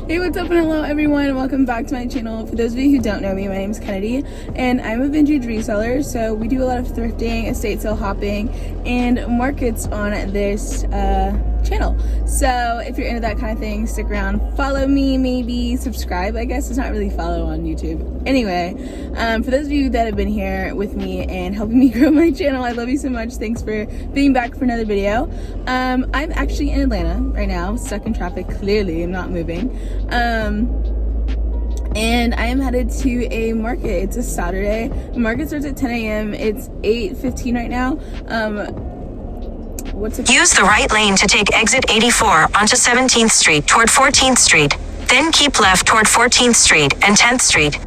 Hey, what's up and hello everyone, welcome back to my channel. For those of you who don't know me, my name is Kennedy and I'm a vintage reseller. So we do a lot of thrifting, estate sale hopping, and markets on this channel. So if you're into that kind of thing, stick around, follow me, maybe subscribe. I guess it's not really follow on YouTube. Anyway, for those of you that have been here with me and helping me grow my channel, I love you so much. Thanks for being back for another video. I'm actually in Atlanta right now, stuck in traffic. Clearly I'm not moving. And I am headed to a market. It's a Saturday. The market starts at 10 a.m. It's 8:15 right now. Use the right lane to take exit 84 onto 17th Street toward 14th Street. Then keep left toward 14th Street and 10th Street.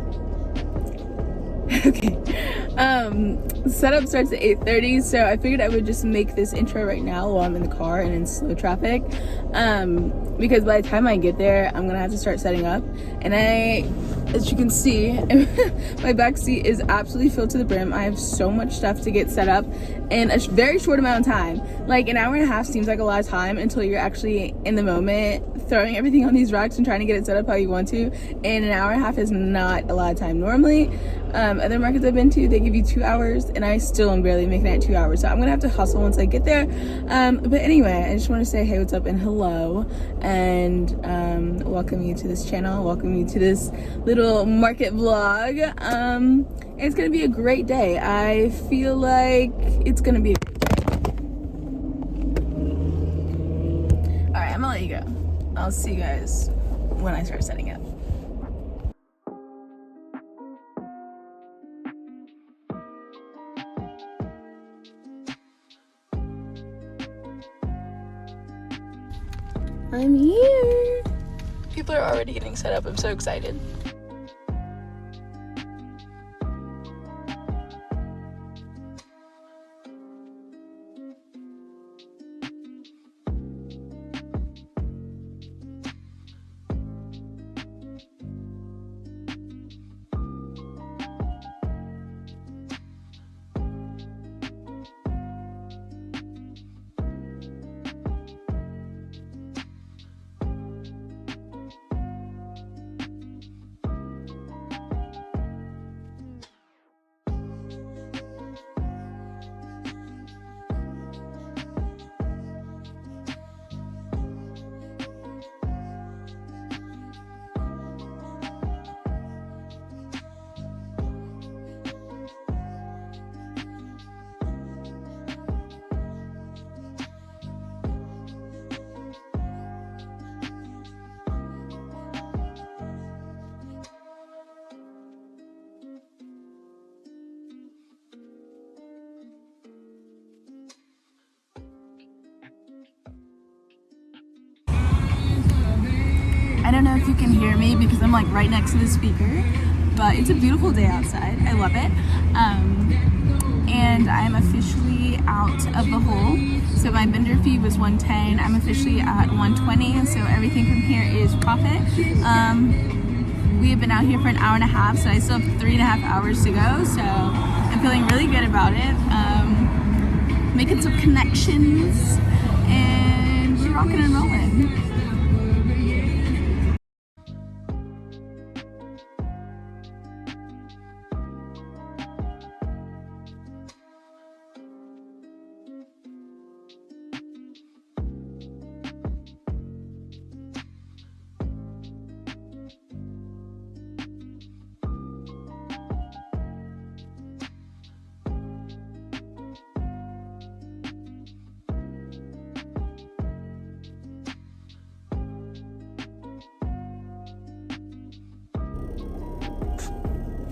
Okay. Setup starts at 8:30, so I figured I would just make this intro right now while I'm in the car and in slow traffic. Because by the time I get there, I'm gonna have to start setting up. And as you can see, my back seat is absolutely filled to the brim. I have so much stuff to get set up in a very short amount of time. Like an hour and a half seems like a lot of time until you're actually in the moment, throwing everything on these racks and trying to get it set up how you want to. And an hour and a half is not a lot of time. Normally, other markets I've been to, they give you 2 hours, and I still am barely making it 2 hours. So I'm gonna have to hustle once I get there. But anyway, I just want to say hey, what's up, and hello, and welcome you to this channel, welcome you to this little market vlog. It's gonna be a great day. I feel like it's gonna be a great day. All right, I'm gonna let you go. I'll see you guys when I start setting up. I'm here. People are already getting set up. I'm so excited. I don't know if you can hear me because I'm like right next to the speaker, but it's a beautiful day outside. I love it. And I'm officially out of the hole. So my vendor fee was $110. I'm officially at $120. So everything from here is profit. We have been out here for an hour and a half, so I still have 3.5 hours to go. So I'm feeling really good about it. Making some connections, and we're rocking and rolling.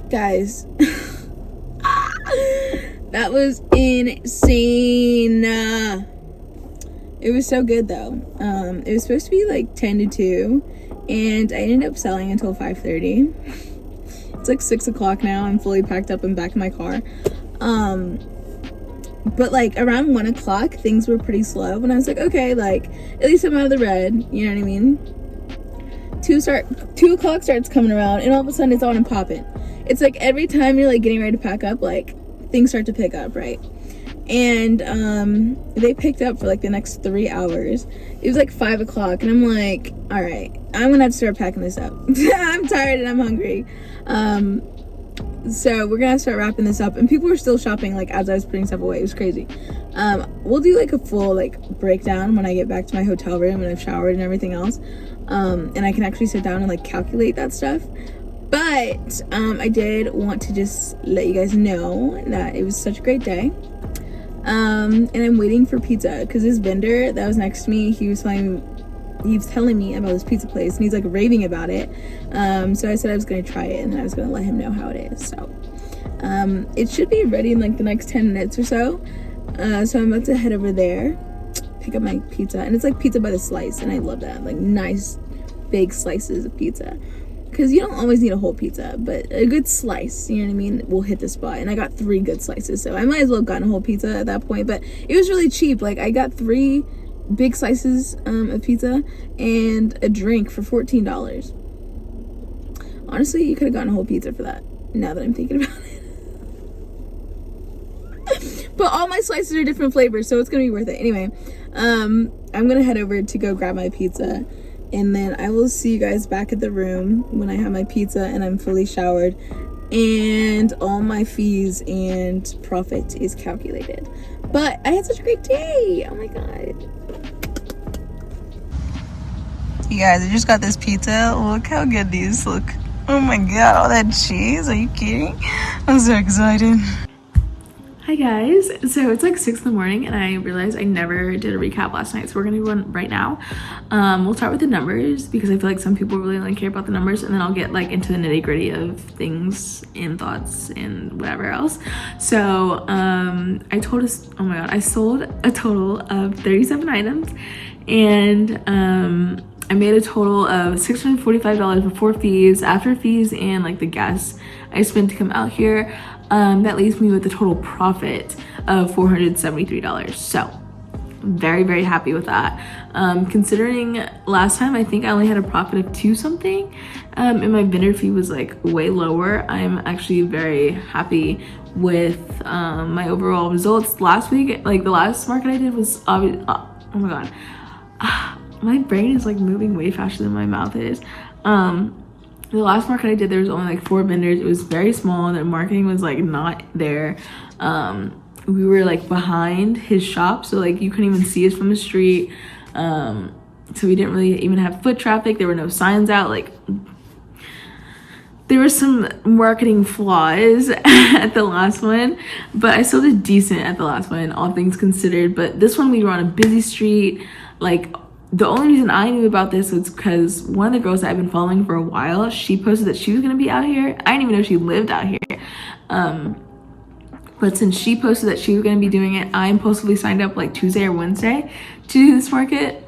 Guys, that was insane. It was so good though. It was supposed to be like 10 to 2 and I ended up selling until 5:30. It's like 6 o'clock now. I'm fully packed up and back in my car. But like around 1 o'clock things were pretty slow and I was like, okay, like at least I'm out of the red, you know what I mean? 2 o'clock starts coming around and all of a sudden it's on and popping. It's like every time you're like getting ready to pack up, like things start to pick up, right? and they picked up for like the next 3 hours. It was like 5 o'clock, and I'm like, all right, I'm gonna have to start packing this up. I'm tired and I'm hungry. So we're gonna start wrapping this up, and people were still shopping like as I was putting stuff away. It was crazy. We'll do like a full like breakdown when I get back to my hotel room and I've showered and everything else, and I can actually sit down and like calculate that stuff. But I did want to just let you guys know that it was such a great day. And I'm waiting for pizza because this vendor that was next to me, he was telling me about this pizza place, and he's like raving about it. So I said I was gonna try it, and then I was gonna let him know how it is. So it should be ready in like the next 10 minutes or so. So I'm about to head over there, pick up my pizza, and it's like pizza by the slice, and I love that, like nice big slices of pizza, because you don't always need a whole pizza, but a good slice, you know what I mean, will hit the spot. And I got 3 good slices, so I might as well have gotten a whole pizza at that point. But it was really cheap. Like, I got 3 big slices of pizza and a drink for $14. Honestly, you could have gotten a whole pizza for that, now that I'm thinking about it. But all my slices are different flavors, so it's gonna be worth it. Anyway, I'm gonna head over to go grab my pizza, and then I will see you guys back at the room when I have my pizza and I'm fully showered and all my fees and profit is calculated. But I had such a great day. Oh my god. You guys, I just got this pizza. Look how good these look. Oh my god, all that cheese. Are you kidding? I'm so excited. Hi guys, so it's like 6 in the morning and I realized I never did a recap last night, so we're gonna do one right now. We'll start with the numbers because I feel like some people really only care about the numbers, and then I'll get like into the nitty-gritty of things and thoughts and whatever else. So I sold a total of 37 items, and I made a total of $645 before fees, after fees, and like the gas I spent to come out here. That leaves me with a total profit of $473. So very, very happy with that. Considering last time I think I only had a profit of 2 something, and my vendor fee was like way lower. I'm actually very happy with my overall results. Last week, like the last market I did was obvious. Oh my god, my brain is like moving way faster than my mouth is. The last market I did, there was only like 4 vendors. It was very small. The marketing was like not there. We were like behind his shop, so like you couldn't even see us from the street. So we didn't really even have foot traffic. There were no signs out. Like, there were some marketing flaws at the last one, but I still did decent at the last one, all things considered. But this one, we were on a busy street. Like, the only reason I knew about this was because one of the girls that I've been following for a while, she posted that she was gonna be out here. I didn't even know she lived out here. But since she posted that she was gonna be doing it, I impulsively signed up like Tuesday or Wednesday to do this market.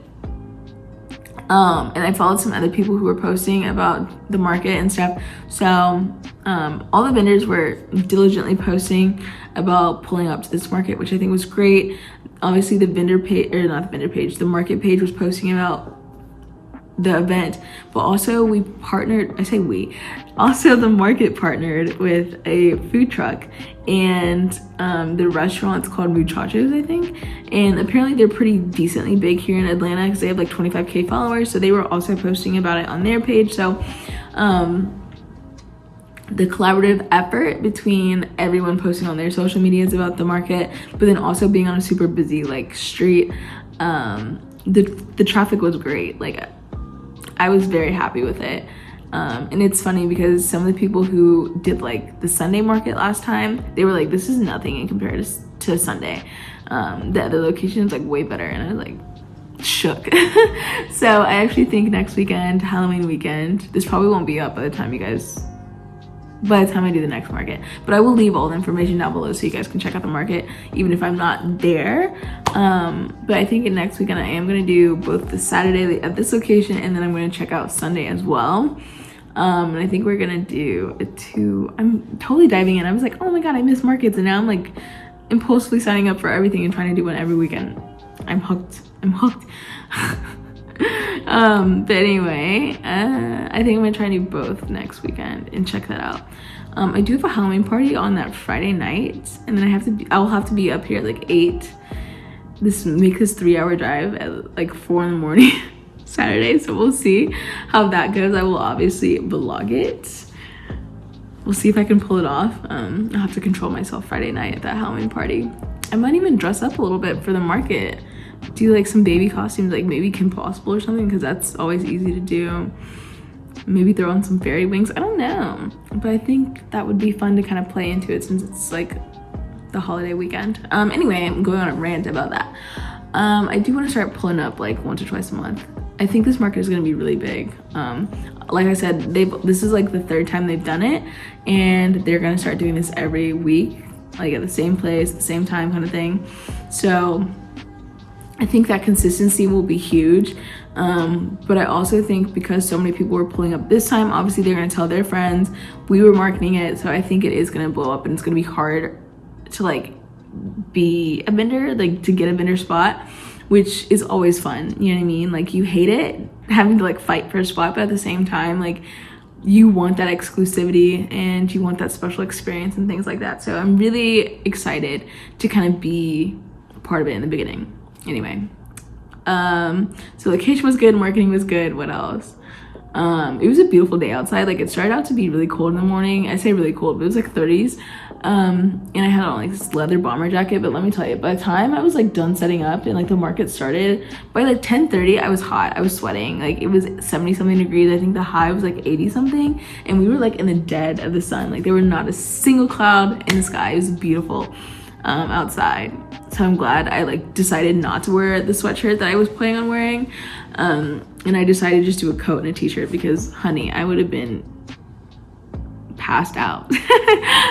And I followed some other people who were posting about the market and stuff. So all the vendors were diligently posting about pulling up to this market, which I think was great. Obviously the vendor page, or not the vendor page, the market page was posting about the event, but also we partnered, I say we, also the market partnered with a food truck, and the restaurant's called Muchachos, I think, and apparently they're pretty decently big here in Atlanta because they have like 25k followers, so they were also posting about it on their page. So the collaborative effort between everyone posting on their social medias about the market, but then also being on a super busy like street, the traffic was great. Like, I was very happy with it. And it's funny because some of the people who did like the Sunday market last time, they were like, this is nothing in comparison to Sunday. The other location is like way better, and I was like shook. So I actually think next weekend, Halloween weekend, this probably won't be up by the time I do the next market, but I will leave all the information down below so you guys can check out the market even if I'm not there. But I think next weekend I am going to do both the Saturday at this location, and then I'm going to check out Sunday as well. And I think we're going to do I'm totally diving in. I was like, oh my god, I miss markets, and now I'm like impulsively signing up for everything and trying to do one every weekend. I'm hooked. But anyway, I think I'm gonna try and do both next weekend and check that out. I do have a Halloween party on that Friday night, and then I will have to be up here at like 8. Make this 3-hour drive at like 4 in the morning Saturday, so we'll see how that goes. I will obviously vlog it. We'll see if I can pull it off. I'll have to control myself Friday night at that Halloween party. I might even dress up a little bit for the market. Do like some baby costumes, like maybe Kim Possible or something, because that's always easy to do. Maybe throw on some fairy wings. I don't know, but I think that would be fun to kind of play into it since it's like the holiday weekend. Anyway, I'm going on a rant about that. I do want to start pulling up like once or twice a month. I think this market is going to be really big. Like I said, this is like the 3rd time they've done it, and they're going to start doing this every week, like at the same place, at the same time kind of thing. So I think that consistency will be huge. But I also think because so many people were pulling up this time, obviously they're going to tell their friends. We were marketing it, so I think it is going to blow up, and it's going to be hard to like be a vendor, like to get a vendor spot, which is always fun. You know what I mean? Like you hate it having to like fight for a spot, but at the same time, like you want that exclusivity and you want that special experience and things like that. So I'm really excited to kind of be part of it in the beginning. Anyway, so location was good, marketing was good. What else? It was a beautiful day outside. Like it started out to be really cold in the morning. I say really cold, but it was like 30s. And I had on like this leather bomber jacket, but let me tell you, by the time I was like done setting up and like the market started, by like 10:30 I was hot. I was sweating. Like it was 70 something degrees. I think the high was like 80 something, and we were like in the dead of the sun. Like there were not a single cloud in the sky. It was beautiful outside. So I'm glad I like decided not to wear the sweatshirt that I was planning on wearing, and I decided to just do a coat and a t-shirt because honey, I would have been passed out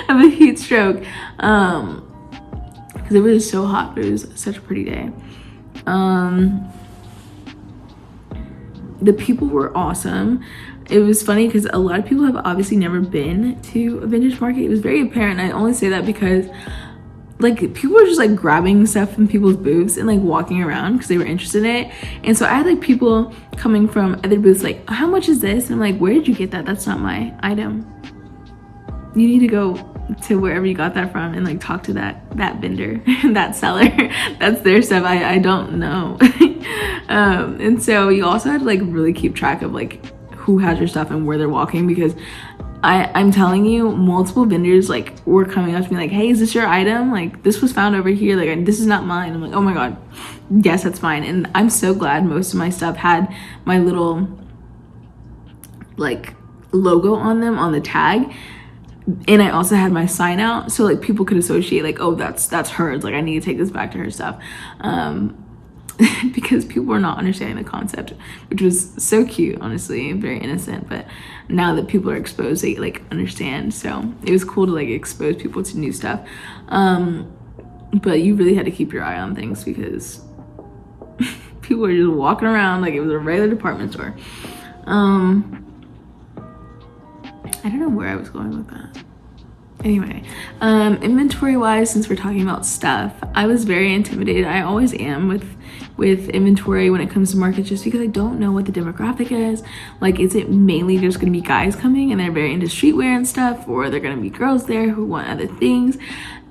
of a heat stroke because it was so hot, but it was such a pretty day. The people were awesome. It was funny because a lot of people have obviously never been to a vintage market. It was very apparent. I only say that because like people were just like grabbing stuff from people's booths and like walking around because they were interested in it. And so I had like people coming from other booths like, how much is this? And I'm like, where did you get that? That's not my item. You need to go to wherever you got that from and like talk to that vendor, that seller. That's their stuff. I don't know. And so you also had to like really keep track of like who has your stuff and where they're walking, because I'm telling you, multiple vendors like were coming up to me like, hey, is this your item? Like this was found over here. Like this is not mine. I'm like, oh my God, yes, that's mine. And I'm so glad most of my stuff had my little like logo on them on the tag. And I also had my sign out so like people could associate like, oh, that's hers. Like I need to take this back to her stuff. Because people were not understanding the concept, which was so cute, honestly, very innocent. But now that people are exposed, they like understand. So it was cool to like expose people to new stuff. But you really had to keep your eye on things because people were just walking around like it was a regular department store. I don't know where I was going with that. Anyway, inventory wise, since we're talking about stuff, I was very intimidated. I always am with inventory when it comes to markets, just because I don't know what the demographic is. Like, is it mainly just gonna be guys coming and they're very into streetwear and stuff, or are there gonna be girls there who want other things?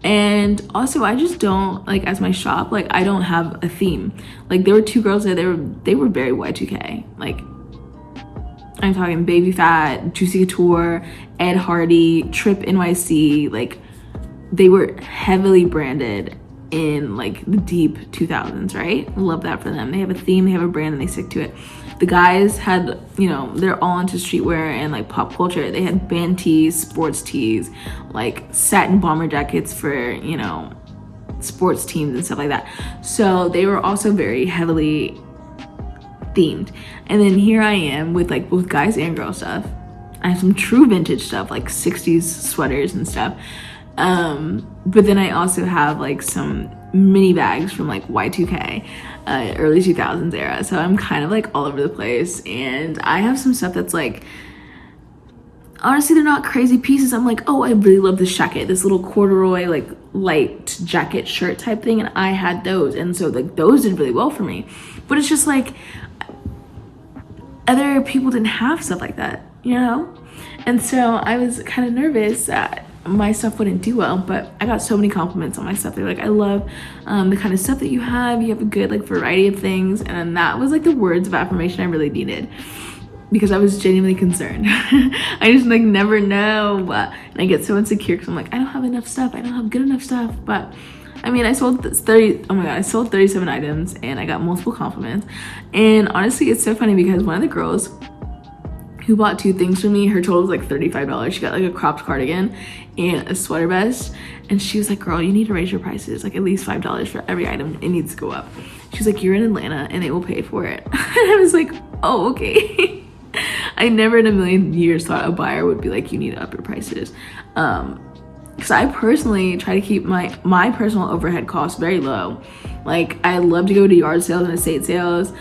And also, I just don't, like, as my shop, like, I don't have a theme. Like, there were 2 girls there, they were very Y2K. Like, I'm talking Baby Fat, Juicy Couture, Ed Hardy, Trip NYC. Like, they were heavily branded in like the deep 2000s, right? Love that for them. They have a theme, they have a brand, and they stick to it. The guys had, you know, they're all into streetwear and like pop culture. They had band tees, sports tees, like satin bomber jackets for, you know, sports teams and stuff like that. So they were also very heavily themed. And then here I am with like both guys and girl stuff. I have some true vintage stuff, like 60s sweaters and stuff. But then I also have like some mini bags from like Y2K, early 2000s era. So I'm kind of like all over the place. And I have some stuff that's like, honestly, they're not crazy pieces. I'm like, oh, I really love this jacket, this little corduroy, like light jacket shirt type thing. And I had those. And so like those did really well for me. But it's just like, other people didn't have stuff like that, you know? And so I was kind of nervous that my stuff wouldn't do well, but I got so many compliments on my stuff. They're like, I love the kind of stuff that you have a good like variety of things. And that was like the words of affirmation I really needed, because I was genuinely concerned. I just like never know, and I get so insecure because I'm like, I don't have enough stuff, I don't have good enough stuff. But I mean, I sold 37 items and I got multiple compliments. And honestly, it's so funny because one of the girls who bought 2 things from me, her total was like $35. She got like a cropped cardigan and a sweater vest, and she was like, girl, you need to raise your prices like at least $5 for every item. It needs to go up. She's like, you're in Atlanta and they will pay for it. And I was like, oh, okay. I never in a million years thought a buyer would be like, you need to up your prices. Because I personally try to keep my personal overhead costs very low. Like, I love to go to yard sales and estate sales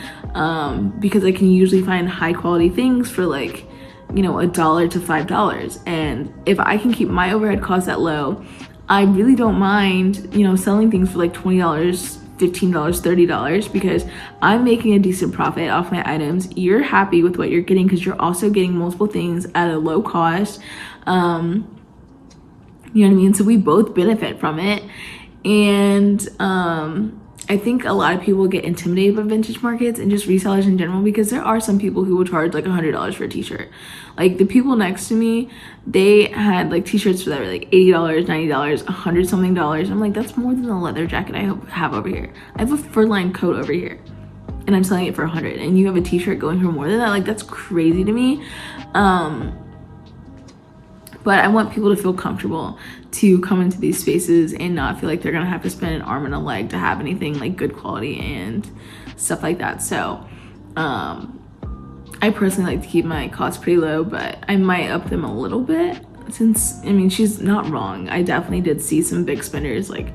because I can usually find high quality things for like, $1 to $5. And if I can keep my overhead costs that low, I really don't mind, selling things for like $20, $15, $30, because I'm making a decent profit off my items. You're happy with what you're getting because you're also getting multiple things at a low cost. You know what I mean? So we both benefit from it. And I think a lot of people get intimidated by vintage markets and just resellers in general, because there are some people who will charge like $100 for a t-shirt. Like the people next to me, they had like t-shirts that were like $80, $90, $100 something dollars. I'm like, that's more than the leather jacket I have over here. I have a fur-lined coat over here and I'm selling it for $100, and you have a t-shirt going for more than that. Like, that's crazy to me. But I want people to feel comfortable to come into these spaces and not feel like they're gonna have to spend an arm and a leg to have anything like good quality and stuff like that. So I personally like to keep my costs pretty low, but I might up them a little bit, since, I mean, she's not wrong. I definitely did see some big spenders, like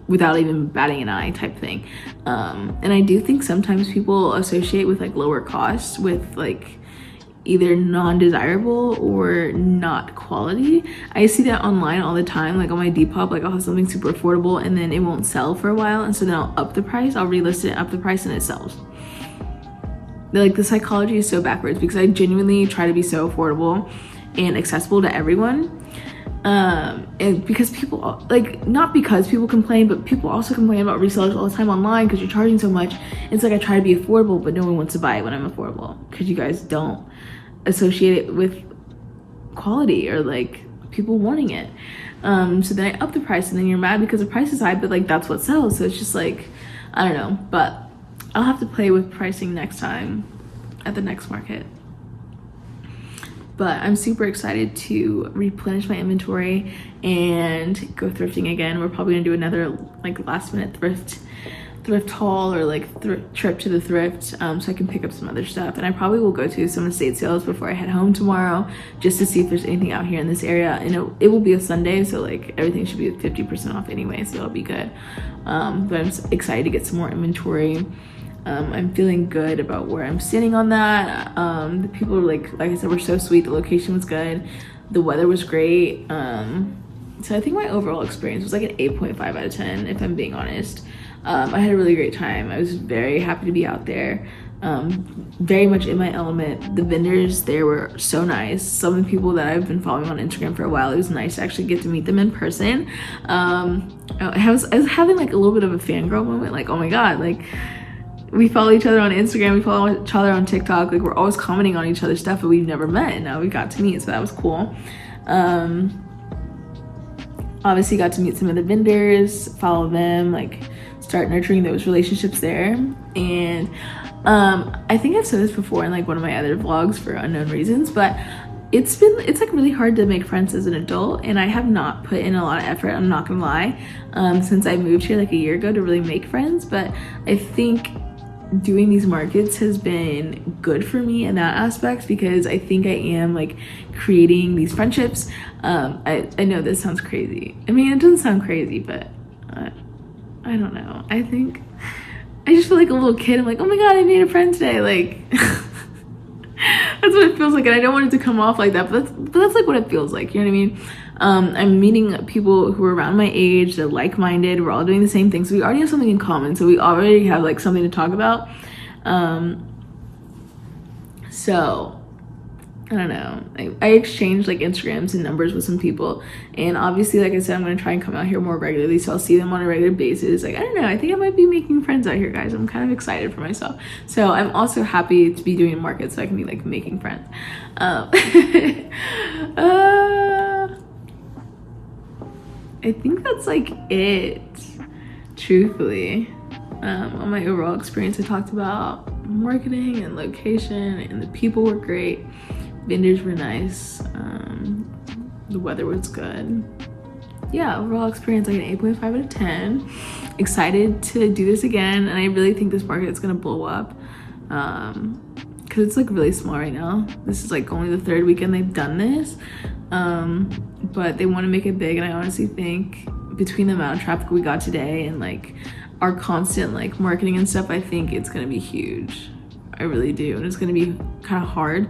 without even batting an eye type thing. And I do think sometimes people associate with like lower costs with like either non-desirable or not quality. I see that online all the time, like on my Depop, like I'll have something super affordable and then it won't sell for a while, and so then I'll up the price, I'll relist it, up the price, and it sells. Like, the psychology is so backwards, because I genuinely try to be so affordable and accessible to everyone. And because people, like, not because people complain, but people also complain about resellers all the time online because you're charging so much. It's like I try to be affordable, but no one wants to buy it when I'm affordable because you guys don't associate it with quality or like people wanting it. So then I up the price, and then you're mad because the price is high, but like that's what sells. So it's just like, I don't know, but I'll have to play with pricing next time at the next market. But I'm super excited to replenish my inventory and go thrifting again. We're probably gonna do another like last minute thrift haul or like trip to the thrift, so I can pick up some other stuff. And I probably will go to some estate sales before I head home tomorrow, just to see if there's anything out here in this area. And it will be a Sunday, so like everything should be 50% off anyway, so it'll be good. But I'm excited to get some more inventory. I'm feeling good about where I'm standing on that. The people were like I said, were so sweet. The location was good. The weather was great. So I think my overall experience was like an 8.5 out of 10, if I'm being honest. I had a really great time. I was very happy to be out there. Very much in my element. The vendors there were so nice. Some of the people that I've been following on Instagram for a while, it was nice to actually get to meet them in person. I was having like a little bit of a fangirl moment, like, oh my god, like, we follow each other on Instagram, we follow each other on TikTok, like we're always commenting on each other's stuff, but we've never met, and now we got to meet, so that was cool. Obviously got to meet some of the vendors, follow them, like start nurturing those relationships there. And I think I've said this before in like one of my other vlogs for unknown reasons, but it's like really hard to make friends as an adult, and I have not put in a lot of effort, I'm not gonna lie, since I moved here like a year ago to really make friends. But I think doing these markets has been good for me in that aspect, because I think I am like creating these friendships. I know this sounds crazy. I mean, it doesn't sound crazy, but I don't know. I think I just feel like a little kid. I'm like, oh my god, I made a friend today. Like that's what it feels like, and I don't want it to come off like that, but that's like what it feels like, you know what I mean? I'm meeting people who are around my age, they're like-minded, we're all doing the same thing, so we already have something in common, so we already have like something to talk about. So I don't know. I exchanged like Instagrams and numbers with some people, and obviously, like I said, I'm gonna try and come out here more regularly, so I'll see them on a regular basis. Like, I don't know, I think I might be making friends out here, guys. I'm kind of excited for myself. So I'm also happy to be doing a market so I can be like making friends. I think that's like it, truthfully. On my overall experience, I talked about marketing and location, and the people were great. Vendors were nice. The weather was good. Yeah, overall experience, like an 8.5 out of 10. Excited to do this again, and I really think this market is gonna blow up. Because it's like really small right now. This is like only the 3rd weekend they've done this. But they want to make it big, and I honestly think between the amount of traffic we got today and like our constant like marketing and stuff, I think it's gonna be huge. I really do, and it's gonna be kind of hard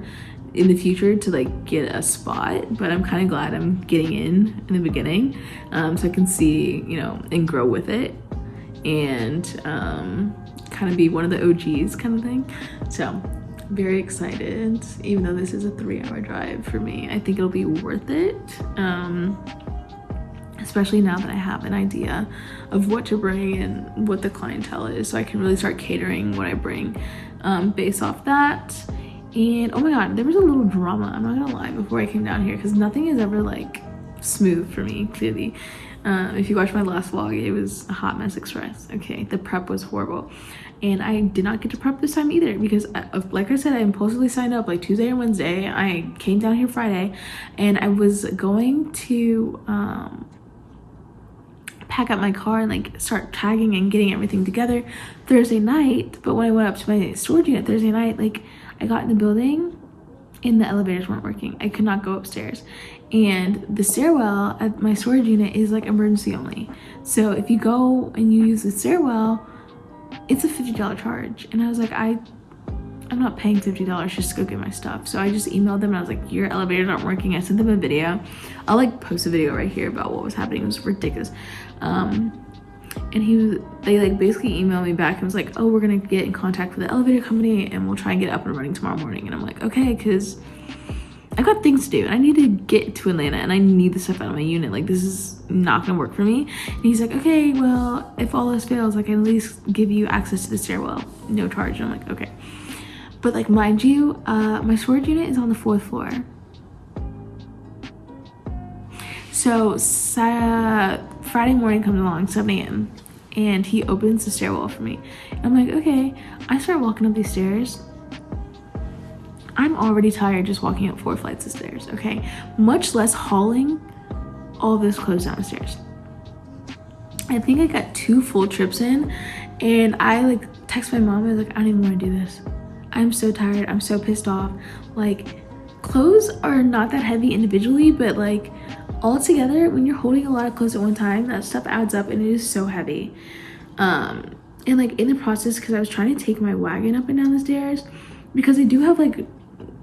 in the future to like get a spot, but I'm kind of glad I'm getting in the beginning, so I can see, you know, and grow with it, and kind of be one of the OGs kind of thing. So very excited, even though this is a 3-hour drive for me. I think it'll be worth it, especially now that I have an idea of what to bring and what the clientele is, so I can really start catering what I bring based off that. And oh my god, there was a little drama, I'm not gonna lie, before I came down here, because nothing is ever like smooth for me, clearly. If you watched my last vlog, it was a hot mess express. Okay, the prep was horrible, and I did not get to prep this time either, because like I said, I impulsively signed up like Tuesday or Wednesday. I came down here Friday, and I was going to pack up my car and like start tagging and getting everything together Thursday night. But when I went up to my storage unit Thursday night, like I got in the building and the elevators weren't working. I could not go upstairs, and the stairwell at my storage unit is like emergency only. So if you go and you use the stairwell, it's a $50 charge. And I was like, I'm not paying $50 just to go get my stuff. So I just emailed them and I was like, your elevators aren't working. I sent them a video. I'll like post a video right here about what was happening. It was ridiculous. And they like basically emailed me back and was like, oh, we're gonna get in contact with the elevator company and we'll try and get up and running tomorrow morning. And I'm like, okay, because I got things to do and I need to get to Atlanta and I need the stuff out of my unit. Like, this is not gonna work for me. And he's like, okay, well, if all else fails, I can at least give you access to the stairwell, no charge. And I'm like, okay. But like, mind you, my storage unit is on the 4th floor. So Friday morning comes along, 7 a.m. and he opens the stairwell for me. And I'm like, okay. I start walking up these stairs. I'm already tired just walking up 4 flights of stairs, okay? Much less hauling all this clothes down the stairs. I think I got 2 full trips in, and I like text my mom. I was like, I don't even want to do this. I'm so tired. I'm so pissed off. Like, clothes are not that heavy individually, but like all together, when you're holding a lot of clothes at one time, that stuff adds up and it is so heavy. And like in the process, because I was trying to take my wagon up and down the stairs, because they do have like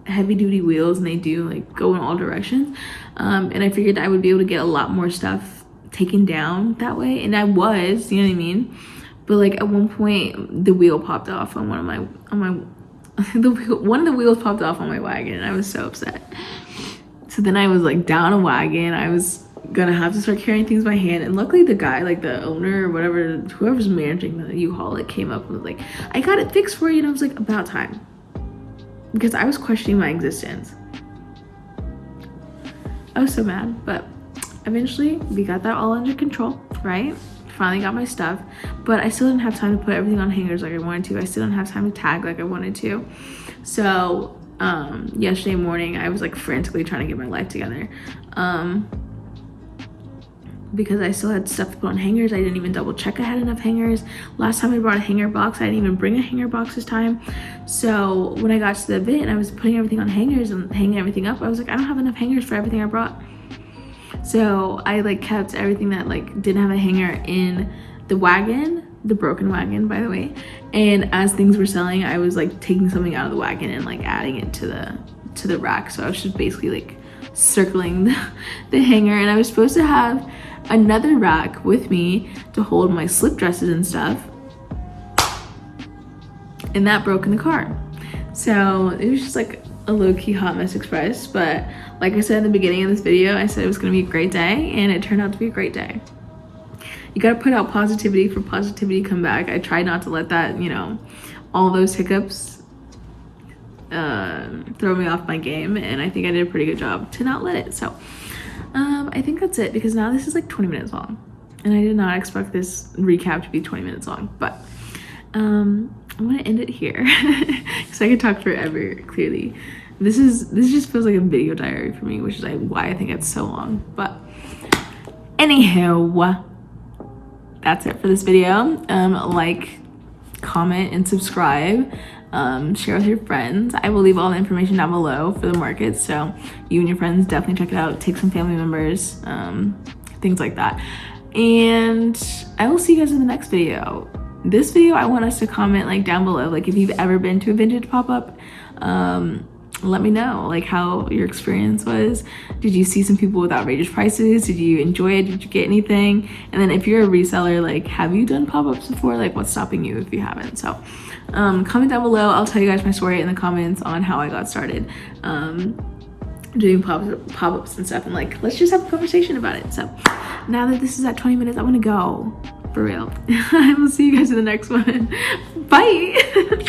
heavy duty wheels and they do like go in all directions, and I figured I would be able to get a lot more stuff taken down that way, and I was, you know what I mean? But like at one point the wheel popped off on one of the wheels popped off on my wagon, and I was so upset. So then I was like down a wagon. I was gonna have to start carrying things by hand, and luckily the guy, like the owner or whatever, whoever's managing the U-Haul, it came up and was like, I got it fixed for you. And I was like, about time, because I was questioning my existence. I was so mad, but eventually we got that all under control, right? Finally got my stuff, but I still didn't have time to put everything on hangers like I wanted to. I still didn't have time to tag like I wanted to. So yesterday morning I was like frantically trying to get my life together, because I still had stuff to put on hangers. I didn't even double check I had enough hangers. Last time I brought a hanger box, I didn't even bring a hanger box this time. So when I got to the event and I was putting everything on hangers and hanging everything up, I was like, I don't have enough hangers for everything I brought. So I like kept everything that like didn't have a hanger in the wagon, the broken wagon, by the way. And as things were selling, I was like taking something out of the wagon and like adding it to the rack. So I was just basically like circling the hanger, and I was supposed to have another rack with me to hold my slip dresses and stuff, and that broke in the car. So it was just like a low-key hot mess express, but like I said in the beginning of this video, I said it was gonna be a great day, and it turned out to be a great day. You gotta put out positivity for positivity to come back. I tried not to let that, you know, all those hiccups throw me off my game, and I think I did a pretty good job to not let it. So I think that's it, because now this is like 20 minutes long, and I did not expect this recap to be 20 minutes long, but I'm gonna end it here because I could talk forever. Clearly this just feels like a video diary for me, which is like why I think it's so long. But anyhow, that's it for this video. Like, comment, and subscribe. Share with your friends. I will leave all the information down below for the market, so you and your friends definitely check it out. Take some family members, things like that. And I will see you guys in the next video. This video, I want us to comment like down below, like if you've ever been to a vintage pop-up. Let me know like how your experience was. Did you see some people with outrageous prices? Did you enjoy it? Did you get anything? And then if you're a reseller, like have you done pop-ups before? Like what's stopping you if you haven't? So comment down below. I'll tell you guys my story in the comments on how I got started doing pop-ups and stuff, and like let's just have a conversation about it. So now that this is at 20 minutes, I'm gonna go for real. I will see you guys in the next one. Bye.